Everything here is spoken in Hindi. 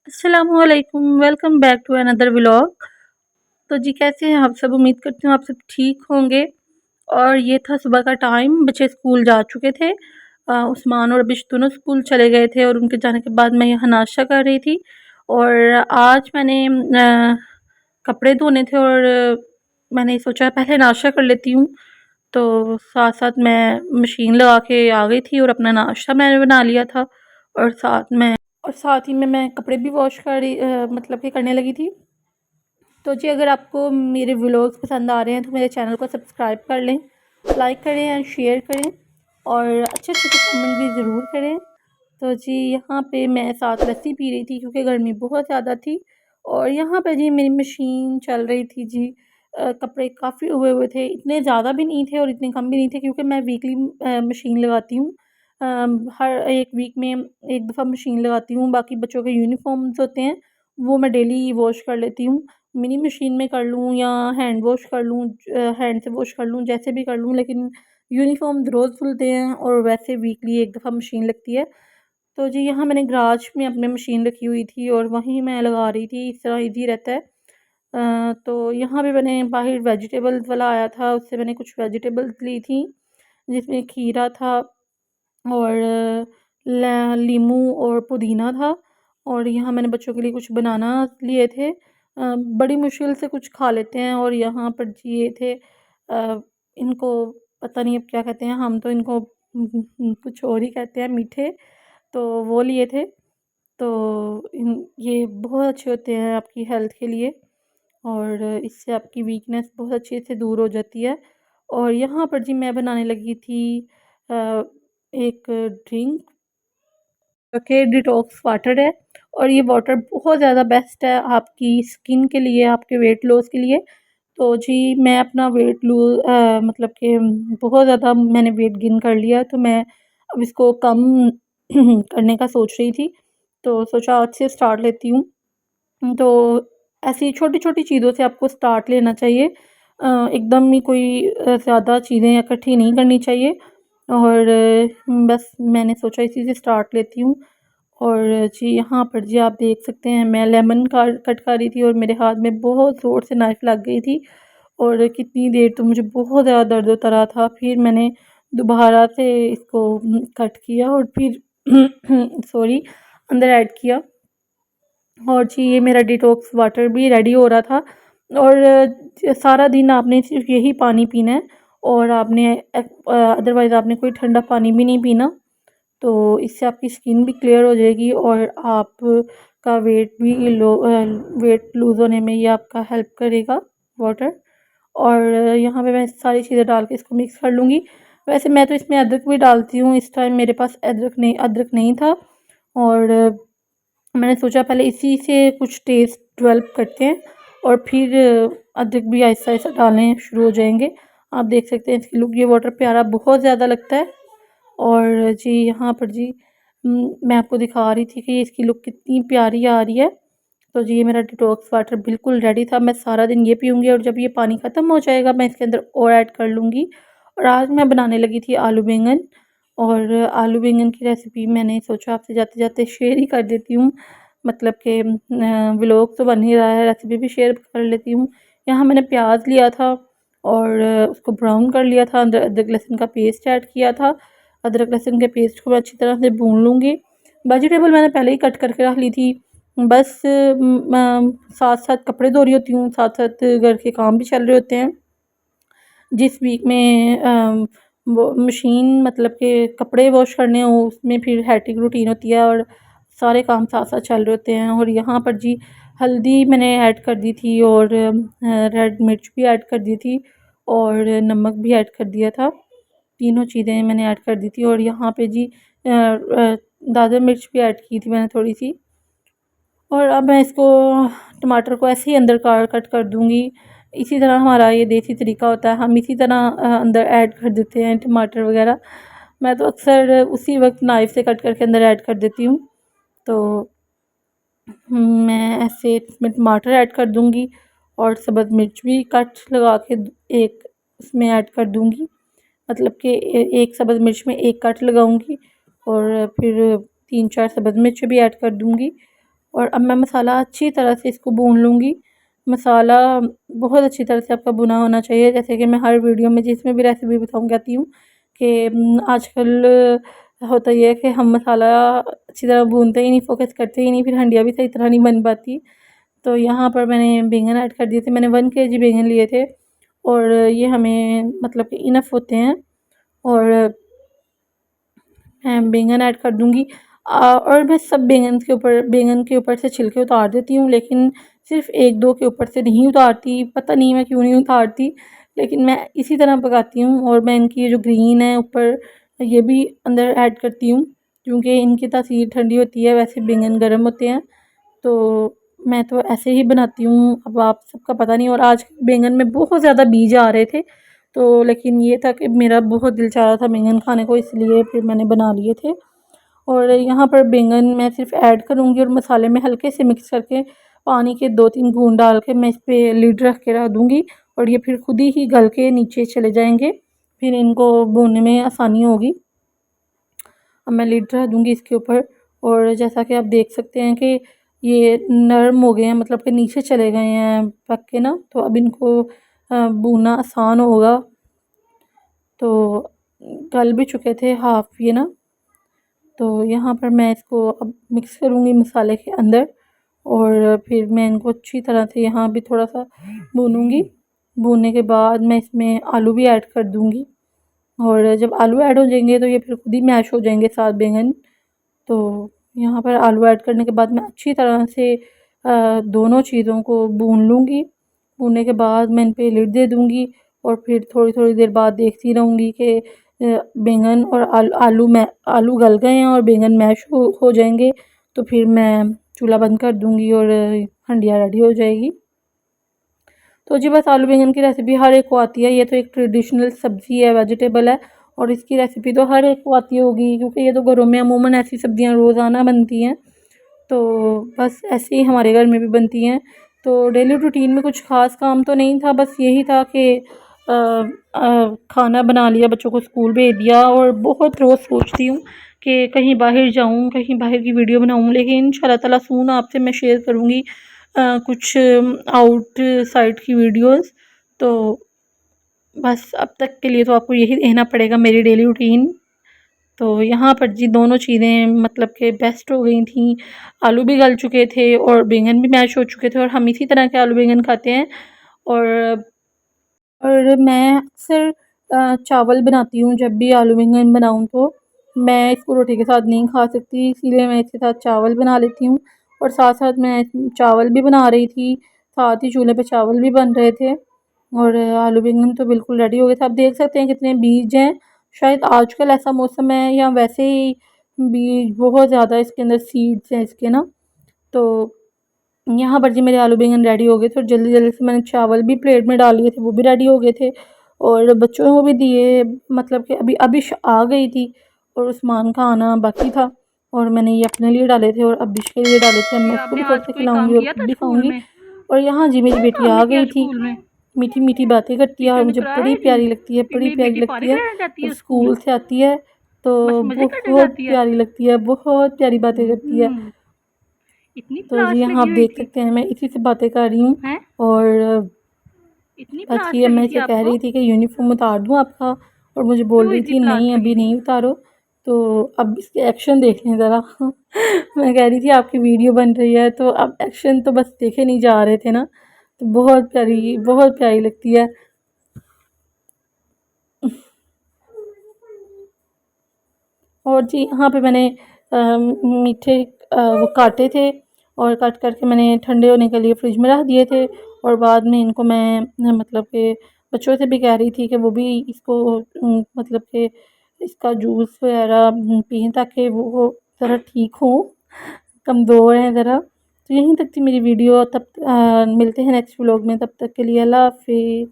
अस्सलामुअलैकुम, welcome back to another vlog. तो जी कैसे हैं आप सब? उम्मीद करती हूँ आप सब ठीक होंगे। और ये था सुबह का टाइम, बच्चे स्कूल जा चुके थे। उस्मान और अबिश दोनों स्कूल चले गए थे और उनके जाने के बाद मैं यहाँ नाश्ता कर रही थी। और आज मैंने कपड़े धोने थे और मैंने सोचा पहले नाश्ता कर लेती हूँ। तो साथ-साथ मैं मशीन लगा के आ गई थी और अपना नाश्ता मैंने बना लिया था। और साथ ही में मैं कपड़े भी वॉश कर रही मतलब कि करने लगी थी। तो जी अगर आपको मेरे व्लॉग्स पसंद आ रहे हैं तो मेरे चैनल को सब्सक्राइब कर लें, लाइक करें एंड शेयर करें और अच्छे-अच्छे कमेंट भी ज़रूर करें। तो जी यहाँ पे मैं साथ लस्सी पी रही थी क्योंकि गर्मी बहुत ज़्यादा थी। और यहाँ पे जी मेरी मशीन चल रही थी जी। कपड़े काफ़ी हुए हुए थे, इतने ज़्यादा भी नहीं थे और इतने कम भी नहीं थे क्योंकि मैं वीकली मशीन लगाती हूँ। हर एक वीक में एक दफ़ा मशीन लगाती हूँ। बाकी बच्चों के यूनिफ़ॉर्म्स होते हैं वो मैं डेली वॉश कर लेती हूँ। मिनी मशीन में कर लूँ या हैंड वॉश कर लूँ, हैंड से वॉश कर लूँ, जैसे भी कर लूँ, लेकिन यूनिफ़ॉर्म रोज़ धुलते हैं और वैसे वीकली एक दफ़ा मशीन लगती है। तो जी यहाँ मैंने गराज में अपनी मशीन रखी हुई थी और वहीं मैं लगा रही थी, इस तरह ईज़ी रहता है। तो यहाँ पे मैंने बाहर वेजिटेबल्स वाला आया था, उससे मैंने कुछ वेजिटेबल्स ली थी, जिसमें खीरा था और लीमू और पुदीना था। और यहाँ मैंने बच्चों के लिए कुछ बनाना लिए थे। बड़ी मुश्किल से कुछ खा लेते हैं। और यहाँ पर जी ये थे इनको पता नहीं अब क्या कहते हैं, हम तो इनको कुछ और ही कहते हैं, मीठे। तो वो लिए थे। तो इन ये बहुत अच्छे होते हैं आपकी हेल्थ के लिए और इससे आपकी वीकनेस बहुत अच्छे से दूर हो जाती है। और यहाँ पर जी मैं बनाने लगी थी अ, एक ड्रिंक के डिटॉक्स वाटर है। और ये वाटर बहुत ज़्यादा बेस्ट है आपकी स्किन के लिए, आपके वेट लॉस के लिए। तो जी मैं अपना वेट मतलब कि बहुत ज़्यादा मैंने वेट गेन कर लिया, तो मैं अब इसको कम करने का सोच रही थी। तो सोचा आज से स्टार्ट लेती हूँ। तो ऐसी छोटी-छोटी चीज़ों से आपको स्टार्ट लेना चाहिए। एकदम ही कोई ज़्यादा चीज़ें इकट्ठी नहीं करनी चाहिए। और बस मैंने सोचा इसी से स्टार्ट लेती हूँ। और जी यहाँ पर जी आप देख सकते हैं मैं लेमन का कट कर रही थी और मेरे हाथ में बहुत ज़ोर से नाइफ़ लग गई थी और कितनी देर तो मुझे बहुत ज़्यादा दर्द होता रहा था। फिर मैंने दोबारा से इसको कट किया और फिर सॉरी अंदर ऐड किया। और जी ये मेरा डिटॉक्स वाटर भी रेडी हो रहा था। और सारा दिन आपने सिर्फ यही पानी पीना है और आपने अदरवाइज़ आपने कोई ठंडा पानी भी नहीं पीना। तो इससे आपकी स्किन भी क्लियर हो जाएगी और आपका वेट लूज़ होने में ये आपका हेल्प करेगा वाटर। और यहाँ पे मैं सारी चीज़ें डाल के इसको मिक्स कर लूँगी। वैसे मैं तो इसमें अदरक भी डालती हूँ, इस टाइम मेरे पास अदरक नहीं था। और मैंने सोचा पहले इसी से कुछ टेस्ट डेवलप करते हैं और फिर अदरक भी आहिस्ता-आहिस्ता डालने शुरू हो जाएँगे। आप देख सकते हैं इसकी लुक, ये वाटर प्यारा बहुत ज़्यादा लगता है। और जी यहाँ पर जी मैं आपको दिखा रही थी कि इसकी लुक कितनी प्यारी आ रही है। तो जी ये मेरा डिटॉक्स वाटर बिल्कुल रेडी था, मैं सारा दिन ये पीऊँगी और जब ये पानी ख़त्म हो जाएगा मैं इसके अंदर और ऐड कर लूँगी। और आज मैं बनाने लगी थी आलू बैंगन। और आलू बैंगन की रेसिपी मैंने सोचा आपसे जाते-जाते शेयर ही कर देती हूँ। मतलब कि व्लॉग तो बन ही रहा है, रेसिपी भी शेयर कर लेती हूँ। यहाँ मैंने प्याज लिया था और उसको ब्राउन कर लिया था, अंदर अदरक लहसुन का पेस्ट ऐड किया था। अदरक लहसुन के पेस्ट को मैं अच्छी तरह से भून लूँगी। वेजिटेबल मैंने पहले ही कट करके रख ली थी। बस साथ-साथ कपड़े धो रही होती हूँ, साथ-साथ घर के काम भी चल रहे होते हैं। जिस वीक में वो मशीन मतलब कि कपड़े वॉश करने हो उसमें फिर हेक्टिक रूटीन होती है और सारे काम साथ-साथ चल रहे होते हैं। और यहाँ पर जी हल्दी मैंने ऐड कर दी थी और रेड मिर्च भी ऐड कर दी थी और नमक भी ऐड कर दिया था। तीनों चीज़ें मैंने ऐड कर दी थी और यहाँ पे जी दादर मिर्च भी ऐड की थी मैंने थोड़ी-सी। और अब मैं इसको टमाटर को ऐसे ही अंदर का कट कर दूँगी। इसी तरह हमारा ये देसी तरीका होता है, हम इसी तरह अंदर ऐड कर देते हैं टमाटर वग़ैरह। मैं तो अक्सर उसी वक़्त नाइफ़ से कट करके अंदर ऐड कर देती हूँ। तो मैं ऐसे इसमें टमाटर ऐड कर दूँगी और सब्ज़ मिर्च भी कट लगा के एक उसमें ऐड कर दूँगी। मतलब कि एक सब्ज़ मिर्च में एक कट लगाऊँगी और फिर 3-4 सब्ज़ मिर्च भी ऐड कर दूँगी। और अब मैं मसाला अच्छी तरह से इसको भून लूँगी। मसाला बहुत अच्छी तरह से आपका भुना होना चाहिए, जैसे कि मैं हर वीडियो में जिसमें भी रेसिपी बताऊँ कहती हूँ कि आजकल होता ये है कि हम मसाला अच्छी तरह भूनते ही नहीं, फ़ोकस करते ही नहीं, फिर हंडिया भी सही तरह नहीं बन पाती। तो यहाँ पर मैंने बैंगन ऐड कर दिए थे, मैंने 1 केजी बैंगन लिए थे और ये हमें मतलब कि इनफ़ होते हैं। और मैं बैंगन ऐड कर दूँगी। और मैं सब बैंगन के ऊपर से छिलके उतार देती हूँ, लेकिन सिर्फ़ 1-2 के ऊपर से नहीं उतारती, पता नहीं मैं क्यों नहीं उतारती, लेकिन मैं इसी तरह पकाती हूँ। और मैं इनकी ये जो ग्रीन है ऊपर, ये भी अंदर ऐड करती हूँ, क्योंकि इनकी तासीर ठंडी होती है, वैसे बैंगन गर्म होते हैं। तो मैं तो ऐसे ही बनाती हूँ, अब आप सबका पता नहीं। और आज बैंगन में बहुत ज़्यादा बीज आ रहे थे, तो लेकिन ये था कि मेरा बहुत दिल चाह रहा था बैंगन खाने को, इसलिए फिर मैंने बना लिए थे। और यहाँ पर बैंगन मैं सिर्फ ऐड करूँगी और मसाले में हल्के से मिक्स करके पानी के 2-3 बूंद डाल के मैं इस पे लिड रख के रख दूँगी, और ये फिर खुद ही गल के नीचे चले जाएंगे, फिर इनको भूनने में आसानी होगी। अब मैं लिड रख दूँगी इसके ऊपर, और जैसा कि आप देख सकते हैं कि ये नरम हो गए हैं, मतलब कि नीचे चले गए हैं पक के ना, तो अब इनको भूनना आसान होगा। तो गल भी चुके थे हाफ़ ये ना, तो यहाँ पर मैं इसको अब मिक्स करूँगी मसाले के अंदर, और फिर मैं इनको अच्छी तरह से यहाँ भी थोड़ा-सा भूनूँगी। भूनने के बाद मैं इसमें आलू भी ऐड कर दूँगी, और जब आलू ऐड हो जाएंगे तो ये फिर खुद ही मैश हो जाएंगे साथ बैंगन। तो यहाँ पर आलू ऐड करने के बाद मैं अच्छी तरह से दोनों चीज़ों को भून लूँगी। भूनने के बाद मैं इन पे लिड दे दूँगी, और फिर थोड़ी-थोड़ी देर बाद देखती रहूँगी कि बैंगन और आलू गल गए हैं और बैंगन मैश हो जाएंगे, तो फिर मैं चूल्हा बंद कर दूँगी और हंडिया रेडी हो जाएगी। तो जी बस आलू बैंगन की रेसिपी हर एक को आती है, ये तो एक ट्रेडिशनल सब्ज़ी है, वेजिटेबल है, और इसकी रेसिपी तो हर एक को आती होगी, क्योंकि ये तो घरों में अमूमन ऐसी सब्ज़ियाँ रोज़ाना बनती हैं। तो बस ऐसे ही हमारे घर में भी बनती हैं। तो डेली रूटीन में कुछ ख़ास काम तो नहीं था, बस यही था कि खाना बना लिया, बच्चों को स्कूल भेज दिया, और बहुत रोज़ सोचती हूँ कि कहीं बाहर जाऊँ, कहीं बाहर की वीडियो बनाऊँ, लेकिन इंशाल्लाह ताला सून आपसे मैं शेयर करूँगी कुछ आउट साइड की वीडियोस। तो बस अब तक के लिए तो आपको यही देखना पड़ेगा मेरी डेली रूटीन। तो यहाँ पर जी दोनों चीज़ें मतलब कि बेस्ट हो गई थी। आलू भी गल चुके थे और बैंगन भी मैश हो चुके थे, और हम इसी तरह के आलू बैंगन खाते हैं। और मैं अक्सर चावल बनाती हूँ, जब भी आलू बैंगन बनाऊँ तो मैं इसको रोटी के साथ नहीं खा सकती, इसीलिए मैं इसके साथ चावल बना लेती हूँ। और साथ-साथ मैं चावल भी बना रही थी, साथ ही चूल्हे पे चावल भी बन रहे थे, और आलू बैंगन तो बिल्कुल रेडी हो गए थे। आप देख सकते हैं कितने बीज हैं, शायद आजकल ऐसा मौसम है या वैसे ही बीज बहुत ज़्यादा इसके अंदर सीड्स हैं इसके ना। तो यहाँ पर जी मेरे आलू बैंगन रेडी हो गए थे, और जल्दी-जल्दी से मैंने चावल भी प्लेट में डाल लिए थे, वो भी रेडी हो गए थे, और बच्चों को भी दिए। मतलब कि अभी अबिश आ गई थी और उस्मान का आना बाकी था, और मैंने ये अपने लिए डाले थे और अबिश के लिए डाले थे। मैं कि उसको भी आपने थोड़े आज से कोई काम खिलाऊँगी और किया खुद था भी स्कूल खाऊँगी। में? और यहाँ जी मेरी कौन बेटी काम आ नहीं किया गई थी। स्कूल में? मीठी-मीठी बातें करती है और टीचर ने मुझे कराया बड़ी ही नहीं। प्यारी लगती है, फिर बड़ी मेरी प्यारी बेटी लगती फारिग है। रहने जाती जब है स्कूल। स्कूल से आती है तो बस मज़े करने बहुत जाती है। प्यारी लगती है, बहुत प्यारी बातें करती है। हम्म। इतनी तो जी प्यास यहाँ लगी आप हुई देख थी? सकते हैं मैं इसी से बातें कर रही हूँ। हैं? और इतनी बस प्यास ये लगी मैं थी इसे कह आपको? रही थी कि यूनिफ़ॉर्म उतार दूँ आपका, और मुझे बोल क्यों रही इतनी थी प्यास नहीं लगी अभी थी? नहीं उतारो। तो अब इसके एक्शन देख लें ज़रा। मैं कह रही थी आपकी वीडियो बन रही है, तो अब एक्शन तो बस देखे नहीं जा रहे थे ना, तो बहुत प्यारी लगती है। और जी यहाँ पे मैंने मीठे वो काटे थे, और काट कर के मैंने ठंडे होने के लिए फ्रिज में रख दिए थे, और बाद में इनको मैं मतलब कि बच्चों से भी कह रही थी कि वो भी इसको मतलब कि इसका जूस वगैरह पिएँ, ताकि वो ज़रा ठीक हो, कमज़ोर हैं ज़रा। तो यहीं तक थी मेरी वीडियो, तब मिलते हैं नेक्स्ट व्लॉग में, तब तक के लिए अल्लाह हाफ़िज़।